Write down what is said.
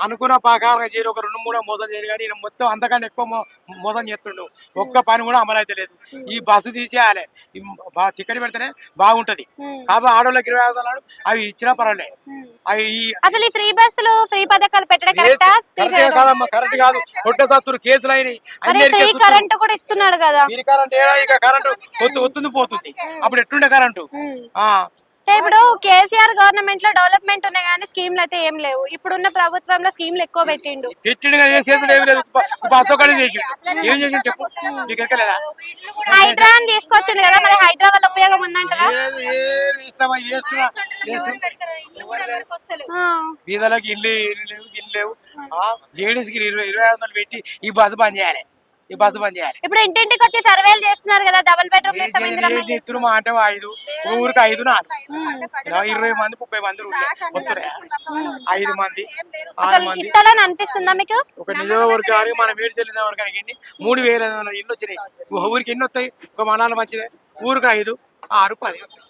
అనుకున్న ప్రకారంగా చేరి ఒక 2-3 మోసం చేయరు కానీ ఈయన మొత్తం అంతకంటే ఎక్కువ మోసం చేస్తుండు. ఒక్క పని కూడా అమలు అయితే లేదు. ఈ బస్సు తీసేయాలి, టికెట్ పెడితేనే బాగుంటది. కాబట్టి ఆడోళ్ళకి 25 వందలు అవి ఇచ్చినా పర్వాలేదు. అవి అసలు ఈ ఫ్రీ బస్సులు ఫ్రీ పథకాలు పెట్టడం కరెక్టా? కరెక్ట్ కాదమ్మా, కరెక్ట్ కాదు. కొట్ట సత్తురు కేసులు అయినాయి. ఫ్రీ కరెంట్ కూడా ఇస్తున్నాడు కదా. ఫ్రీ కరెంట్ ఇక కరెంటు వస్తుంది పోతుంది. అప్పుడు ఎట్లుండే కరెంటు. ఇప్పుడు కేసీఆర్ గవర్నమెంట్ లో డెవలప్మెంట్ ఉన్నాయి కానీ స్కీమ్లు అయితే ఏం లేవు. ఇప్పుడున్న ప్రభుత్వంలో స్కీమ్లు ఎక్కువ పెట్టిండు. చెప్పు, హైదరాబాద్ తీసుకొచ్చింది కదా, మరి హైదరాబాద్ ఉపయోగం ఉందంటారా? పేదలకు ఇల్లు లేవు. లేడీస్ కి 25 వందలు పెట్టి ఈ బస్సు బంద్ చేయాలి. ఇప్పుడు ఇంటింటికి వచ్చి సర్వేలు చేస్తున్నారు కదా, డబుల్ బెడ్రూమ్ ఇద్దరు మా అంటే 5 ఊరికి 5 4 20 మంది 30 మంది వస్తారా? 5 మంది 6 మంది ఇస్తాడని అనిపిస్తుందా మీకు? ఒక నియోజకవర్గానికి మనం ఏడు చెల్లిన వర్గానికి 3,000 ఇల్లు వచ్చినాయి. ఊరికి ఎన్ని వస్తాయి? ఒక మనాలు మంచిదే. ఊరికి 5, 6, 10 వస్తాయి.